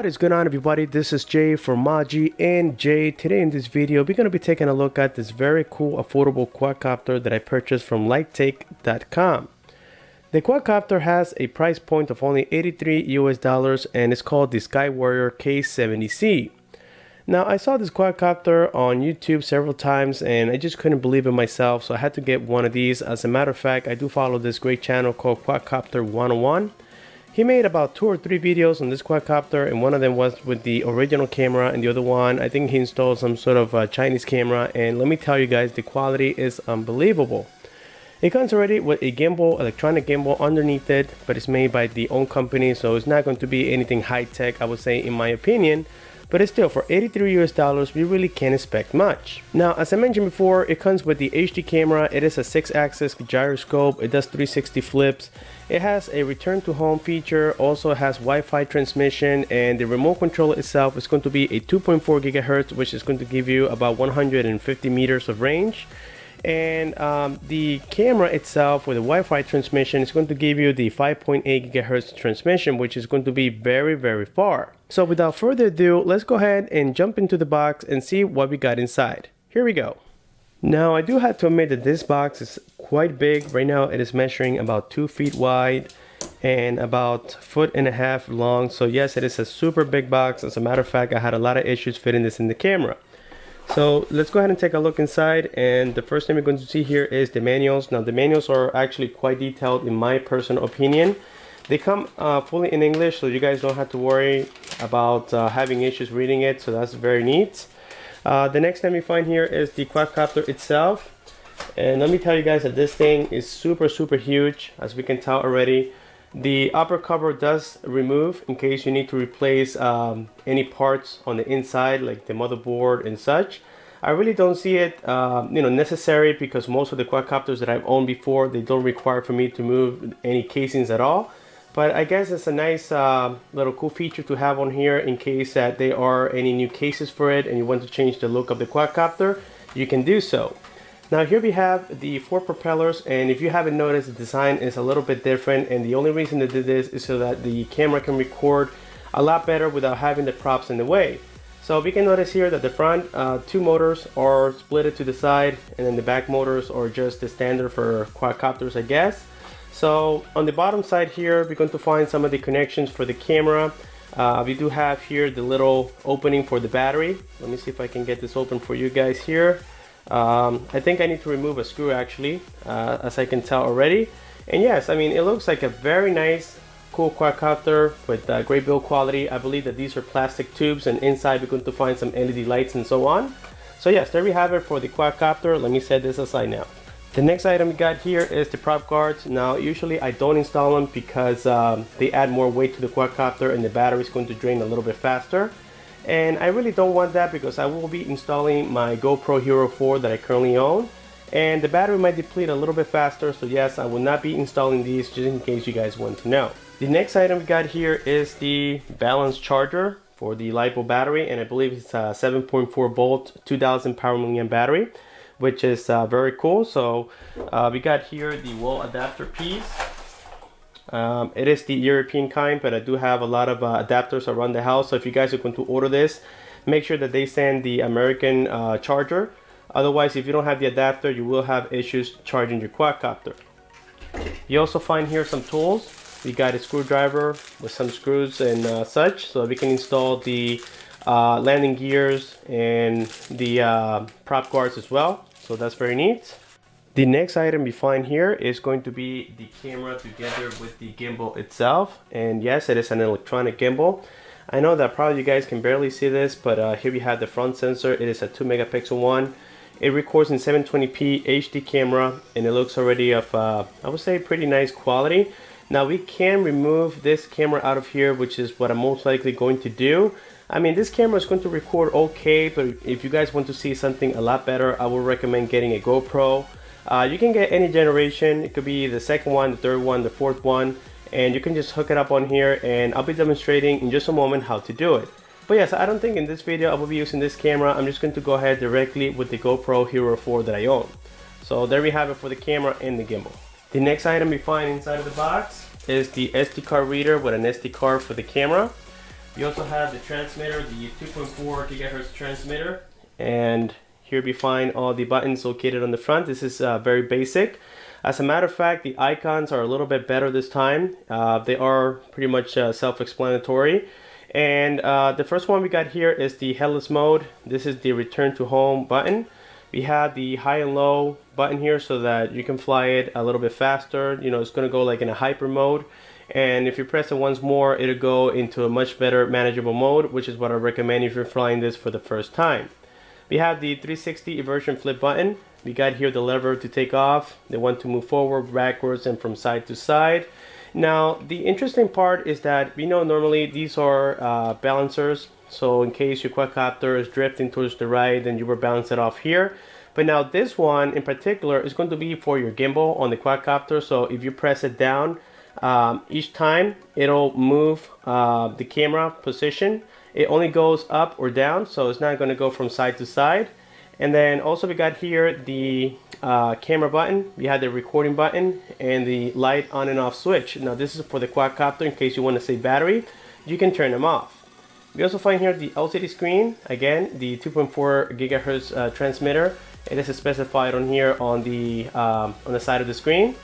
What is going on, everybody? This is Jay from Maji and Jay. Today in this video we're going to be taking a look at this very cool affordable quadcopter that I purchased from lighttake.com. The quadcopter has a price point of only $83 US and it's called the Skyward K70C. Now, I saw this quadcopter on YouTube several times and I just couldn't believe it myself, so I had to get one of these. As a matter of fact, I do follow this great channel called Quadcopter 101. He made about 2 or 3 videos on this quadcopter, and one of them was with the original camera, and the other one, I think he installed some sort of Chinese camera, and let me tell you guys, the quality is unbelievable. It comes already with a gimbal, electronic gimbal underneath it, but it's made by the own company, so it's not going to be anything high-tech, I would say, in my opinion. But it's still, for $83 US, we really can't expect much. Now, as I mentioned before, it comes with the HD camera. It is a 6-axis gyroscope. It does 360 flips. It has a return to home feature. Also has Wi-Fi transmission, and the remote control itself is going to be a 2.4 gigahertz, which is going to give you about 150 meters of range. And the camera itself with the Wi-Fi transmission is going to give you the 5.8 gigahertz transmission, which is going to be very, very far. So without further ado, let's go ahead and jump into the box and see what we got inside. Here we go. Now, I do have to admit that this box is quite big. Right now it is measuring about 2 feet wide and about 1.5 feet long. So yes, it is a super big box. As a matter of fact, I had a lot of issues fitting this in the camera. So let's go ahead and take a look inside, and the first thing we're going to see here is the manuals. Now, the manuals are actually quite detailed in my personal opinion. They come fully in English, so you guys don't have to worry about having issues reading it, so that's very neat. The next thing we find here is the quadcopter itself, and let me tell you guys that this thing is super huge, as we can tell already. The upper cover does remove in case you need to replace any parts on the inside, like the motherboard and such. I really don't see it necessary, because most of the quadcopters that I've owned before, they don't require for me to move any casings at all. But I guess it's a nice little cool feature to have on here in case that there are any new cases for it and you want to change the look of the quadcopter, you can do so. Now, here we have the 4 propellers, and if you haven't noticed, the design is a little bit different, and the only reason they did this is so that the camera can record a lot better without having the props in the way. So we can notice here that the front 2 motors are split to the side, and then the back motors are just the standard for quadcopters, I guess. So on the bottom side here, we're going to find some of the connections for the camera. We do have here the little opening for the battery. Let me see if I can get this open for you guys here. I think I need to remove a screw actually, as I can tell already. And yes, I mean, it looks like a very nice, cool quadcopter with great build quality. I believe that these are plastic tubes, and inside we're going to find some LED lights and so on. So yes, there we have it for the quadcopter. Let me set this aside now. The next item we got here is the prop guards. Now, usually I don't install them because they add more weight to the quadcopter and the battery is going to drain a little bit faster. And I really don't want that, because I will be installing my GoPro Hero 4 that I currently own, and the battery might deplete a little bit faster. So yes, I will not be installing these, just in case you guys want to know. The next item we got here is the balance charger for the LiPo battery, and I believe it's a 7.4 volt 2000 power milliamp battery, which is very cool. So we got here the wall adapter piece. It is the European kind, but I do have a lot of adapters around the house. So if you guys are going to order this, make sure that they send the American charger. Otherwise, if you don't have the adapter, you will have issues charging your quadcopter. You also find here some tools. We got a screwdriver with some screws and such, so we can install the landing gears and the prop guards as well. So that's very neat. The next item we find here is going to be the camera together with the gimbal itself. And yes, it is an electronic gimbal. I know that probably you guys can barely see this, but here we have the front sensor. It is a 2 megapixel one. It records in 720p HD camera, and it looks already of, I would say, pretty nice quality. Now, we can remove this camera out of here, which is what I'm most likely going to do. I mean, this camera is going to record okay, but if you guys want to see something a lot better, I would recommend getting a GoPro. You can get any generation. It could be the second one, the third one, the fourth one, and you can just hook it up on here, and I'll be demonstrating in just a moment how to do it. But yes, I don't think in this video I will be using this camera. I'm just going to go ahead directly with the GoPro Hero 4 that I own. So there we have it for the camera and the gimbal. The next item we find inside of the box is the SD card reader with an SD card for the camera. You also have the transmitter, the 2.4 gigahertz transmitter, and here we find all the buttons located on the front. This is very basic. As a matter of fact, the icons are a little bit better this time. They are pretty much self-explanatory. And the first one we got here is the headless mode. This is the return to home button. We have the high and low button here so that you can fly it a little bit faster. You know, it's going to go like in a hyper mode. And if you press it once more, it'll go into a much better manageable mode, which is what I recommend if you're flying this for the first time. We have the 360 inversion flip button. We got here the lever to take off, the one to move forward, backwards, and from side to side. Now, the interesting part is that we know normally these are balancers. So in case your quadcopter is drifting towards the right, then you will balance it off here. But now this one in particular is going to be for your gimbal on the quadcopter. So if you press it down, each time it'll move the camera position. It only goes up or down, so it's not going to go from side to side. And then also we got here the camera button. We had the recording button and the light on and off switch. Now this is for the quadcopter in case you want to save battery. You can turn them off. We also find here the LCD screen. Again, the 2.4 gigahertz transmitter. It is specified on here on the side of the screen.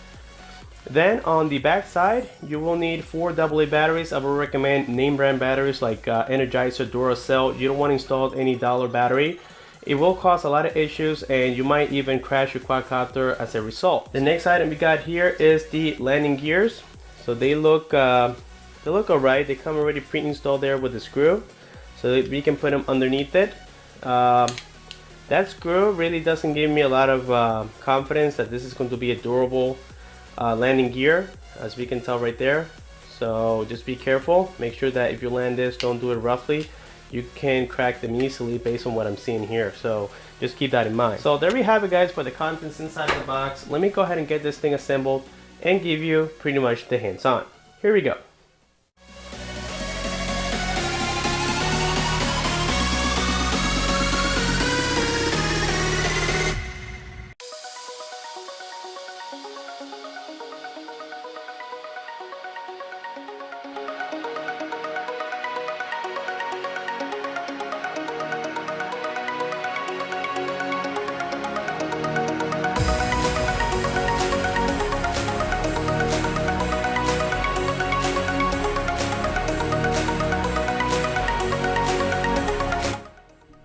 Then on the back side, you will need 4 AA batteries. I would recommend name brand batteries like Energizer, Duracell. You don't want to install any dollar battery. It will cause a lot of issues and you might even crash your quadcopter as a result. The next item we got here is the landing gears. So they look alright. They come already pre-installed there with the screw, so that we can put them underneath it. That screw really doesn't give me a lot of confidence that this is going to be a durable landing gear, as we can tell right there. So just be careful. Make sure that if you land this, don't do it roughly. You can crack them easily based on what I'm seeing here, so just keep that in mind. So there we have it, guys, for the contents inside the box. Let me go ahead and get this thing assembled and give you pretty much the hands-on. Here we go.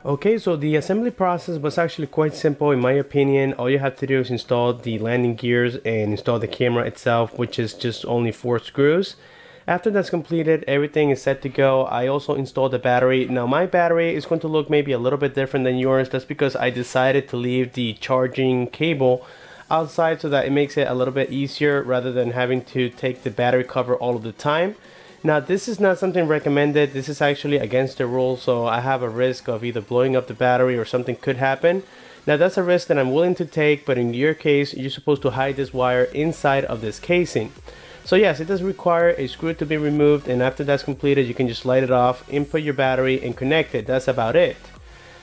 Okay, so the assembly process was actually quite simple in my opinion. All you have to do is install the landing gears and install the camera itself, which is just only 4 screws. After that's completed, everything is set to go. I also installed the battery. Now my battery is going to look maybe a little bit different than yours. That's because I decided to leave the charging cable outside so that it makes it a little bit easier rather than having to take the battery cover all of the time. Now this is not something recommended. This is actually against the rules, so I have a risk of either blowing up the battery or something could happen. Now that's a risk that I'm willing to take, but in your case, you're supposed to hide this wire inside of this casing. So yes, it does require a screw to be removed, and after that's completed, you can just light it off, input your battery, and connect it. That's about it.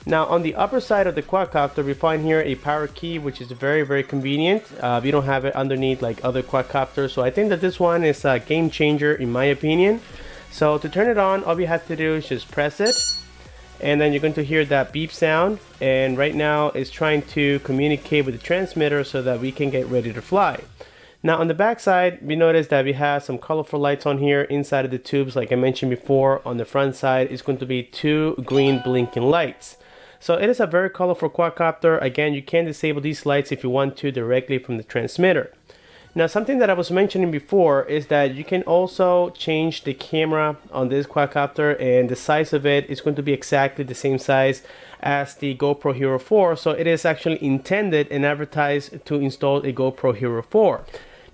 Now on the upper side of the quadcopter, we find here a power key, which is very convenient. We don't have it underneath like other quadcopters, so I think that this one is a game changer in my opinion. So to turn it on, all we have to do is just press it, and then you're going to hear that beep sound, and right now it's trying to communicate with the transmitter so that we can get ready to fly. Now on the back side, we notice that we have some colorful lights on here inside of the tubes. Like I mentioned before, on the front side it's going to be 2 green blinking lights. So it is a very colorful quadcopter. Again, you can disable these lights if you want to directly from the transmitter. Now something that I was mentioning before is that you can also change the camera on this quadcopter, and the size of it is going to be exactly the same size as the GoPro Hero 4. So it is actually intended and advertised to install a GoPro Hero 4.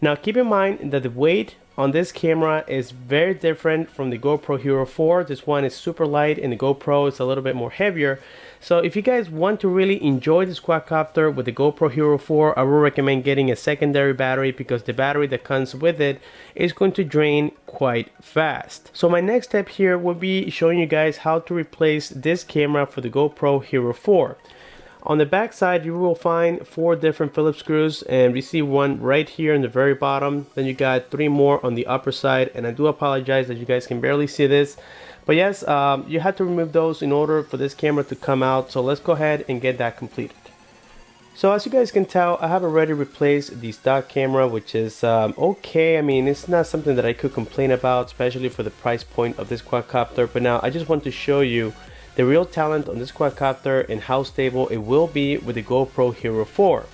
Now keep in mind that the weight on this camera is very different from the GoPro Hero 4. This one is super light and the GoPro is a little bit more heavier. So if you guys want to really enjoy this quadcopter with the GoPro Hero 4, I would recommend getting a secondary battery, because the battery that comes with it is going to drain quite fast. So my next step here will be showing you guys how to replace this camera for the GoPro Hero 4. On the back side, you will find 4 different Phillips screws, and we see one right here in the very bottom. Then you got 3 more on the upper side, and I do apologize that you guys can barely see this, But yes, you have to remove those in order for this camera to come out. So let's go ahead and get that completed. So as you guys can tell, I have already replaced the stock camera, which is okay. I mean, it's not something that I could complain about, especially for the price point of this quadcopter. But now I just want to show you the real talent on this quadcopter and how stable it will be with the GoPro Hero 4.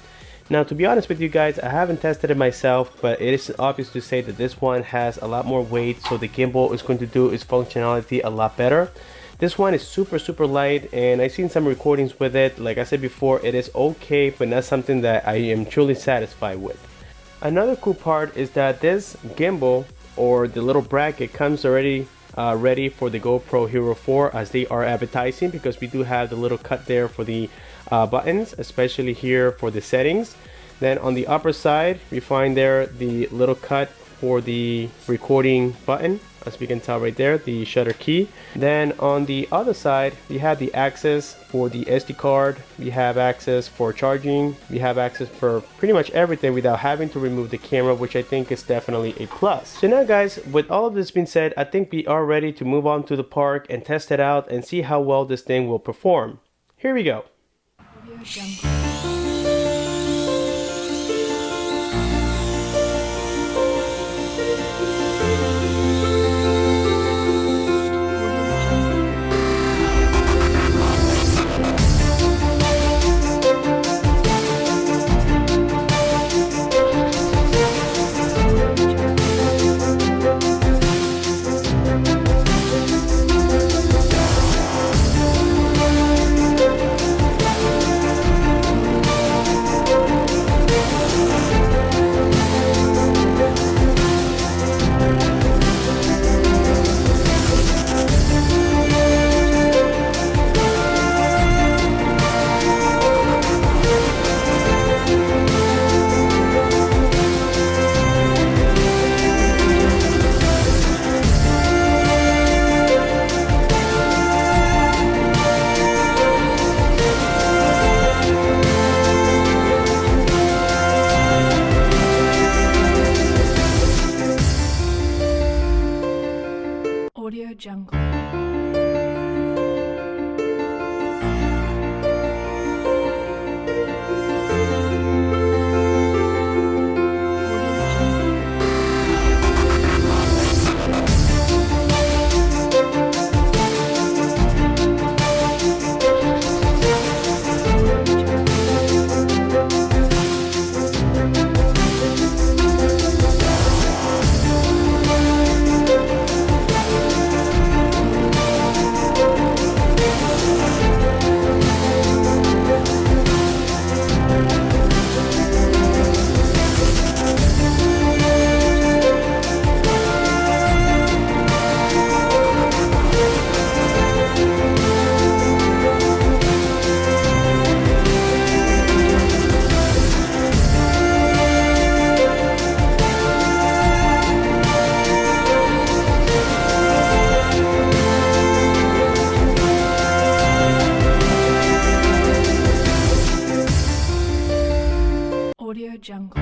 Now, to be honest with you guys, I haven't tested it myself, but it is obvious to say that this one has a lot more weight, so the gimbal is going to do its functionality a lot better. This one is super light, and I've seen some recordings with it. Like I said before, it is okay, but not something that I am truly satisfied with. Another cool part is that this gimbal, or the little bracket, comes already ready for the GoPro Hero 4 as they are advertising, because we do have the little cut there for the buttons, especially here for the settings. Then on the upper side we find there the little cut for the recording button, as we can tell right there, the shutter key. Then on the other side we have the access for the SD card, we have access for charging, we have access for pretty much everything without having to remove the camera, which I think is definitely a plus. So now guys, with all of this being said, I think we are ready to move on to the park and test it out and see how well this thing will perform. Here we go. Jungle. Jungle.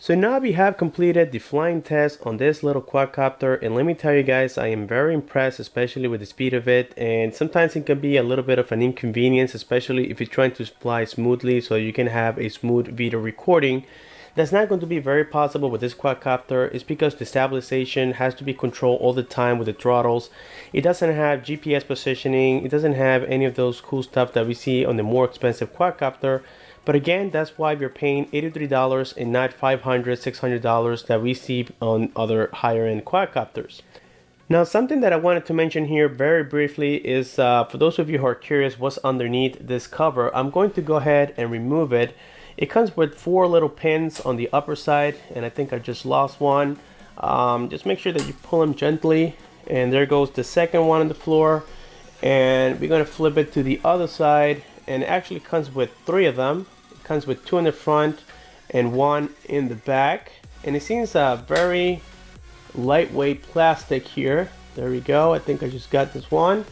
So now we have completed the flying test on this little quadcopter, and let me tell you guys, I am very impressed, especially with the speed of it. And sometimes it can be a little bit of an inconvenience, especially if you're trying to fly smoothly so you can have a smooth video recording. That's not going to be very possible with this quadcopter. It's because the stabilization has to be controlled all the time with the throttles. It doesn't have GPS positioning, it doesn't have any of those cool stuff that we see on the more expensive quadcopter. But again, that's why we're paying $83 and not $500, $600 that we see on other higher end quadcopters. Now, something that I wanted to mention here very briefly is for those of you who are curious what's underneath this cover, I'm going to go ahead and remove it. It comes with 4 little pins on the upper side, and I think I just lost one. Just make sure that you pull them gently, and there goes the second one on the floor. And we're going to flip it to the other side, and it actually comes with 3 of them. It comes with 2 in the front and 1 in the back, and it seems very lightweight plastic here. There we go. I think I just got this one,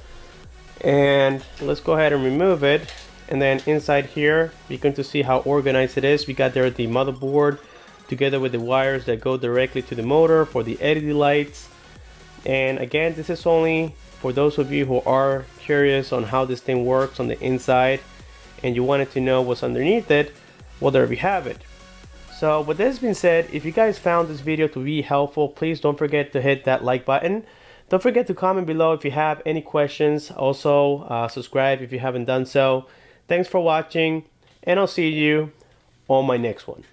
and let's go ahead and remove it. And then inside here you're going to see how organized it is. We got there the motherboard together with the wires that go directly to the motor for the LED lights. And again, this is only for those of you who are curious on how this thing works on the inside and you wanted to know what's underneath it. Well, there we have it. So with this being said, if you guys found this video to be helpful, please don't forget to hit that like button. Don't forget to comment below if you have any questions. Also, subscribe if you haven't done so. Thanks for watching, and I'll see you on my next one.